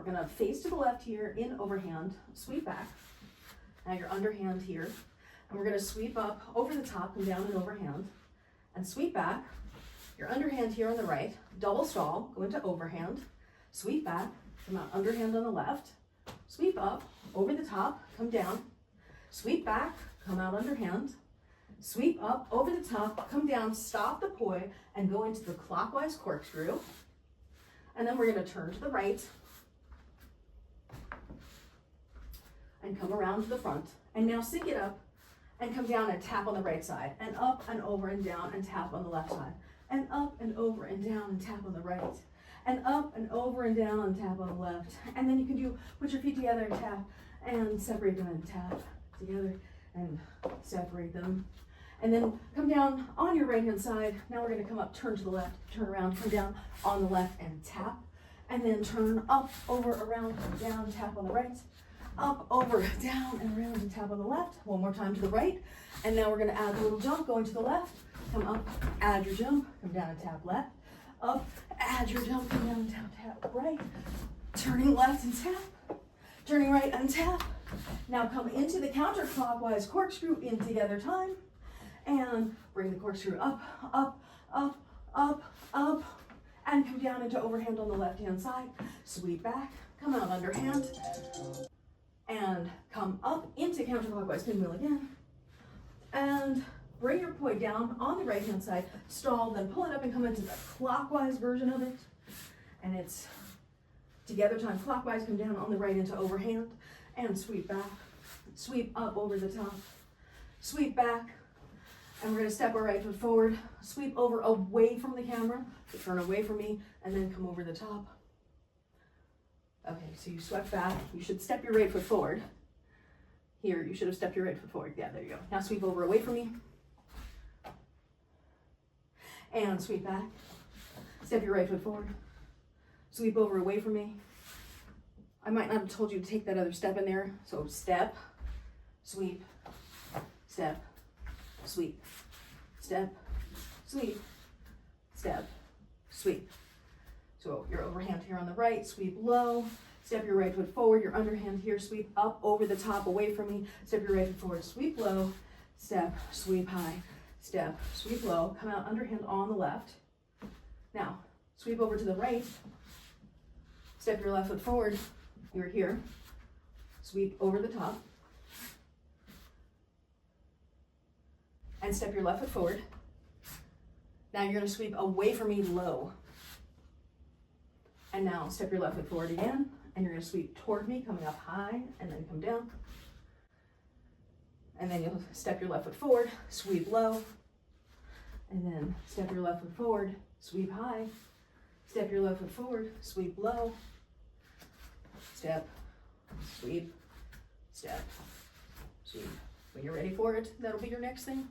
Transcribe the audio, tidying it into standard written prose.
gonna face to the left here in overhand, sweep back. Now your underhand here, and we're gonna sweep up over the top and down and overhand, and sweep back. Your underhand here on the right, double stall, go into overhand, sweep back, come out underhand on the left, sweep up, over the top, come down, sweep back, come out underhand, sweep up, over the top, come down, stop the poi, and go into the clockwise corkscrew. And then we're gonna turn to the right and come around to the front. And now sync it up and come down and tap on the right side, and up and over and down and tap on the left side, and up and over and down and tap on the right, and up and over and down and tap on the left. And then you can do, put your feet together and tap, and separate them and tap together and separate them. And then come down on your right hand side. Now we're gonna come up, turn to the left, turn around, come down on the left and tap. And then turn up, over, around, down, tap on the right. Up, over, down, and around and tap on the left. One more time to the right. And now we're gonna add a little jump, going to the left. Come up, add your jump, come down and tap left. Up, add your jump, come down and tap right. Turning left and tap. Turning right and tap. Now come into the counterclockwise corkscrew in together time. And bring the corkscrew up, up, up, up, up, and come down into overhand on the left-hand side. Sweep back, come out underhand, and come up into counterclockwise pinwheel again. And bring your poi down on the right-hand side, stall, then pull it up and come into the clockwise version of it. And it's together time clockwise, come down on the right into overhand, and sweep back, sweep up over the top, sweep back. And we're gonna step our right foot forward, sweep over away from the camera, so turn away from me, and then come over the top. Okay, so you swept back. You should step your right foot forward. Here, you should have stepped your right foot forward. Yeah, there you go. Now sweep over away from me. And sweep back. Step your right foot forward. Sweep over away from me. I might not have told you to take that other step in there. So step, sweep, step, sweep, step, sweep, step, sweep. So your overhand here on the right, sweep low, step your right foot forward, your underhand here, sweep up over the top away from me, step your right foot forward, sweep low, step, sweep high, step, sweep low, come out underhand on the left. Now, sweep over to the right, step your left foot forward, you're here, sweep over the top, and step your left foot forward. Now you're gonna sweep away from me low. And now step your left foot forward again, and you're gonna sweep toward me, coming up high, and then come down. And then you'll step your left foot forward, sweep low, and then step your left foot forward, sweep high, step your left foot forward, sweep low, step, sweep, step, sweep. When you're ready for it, that'll be your next thing.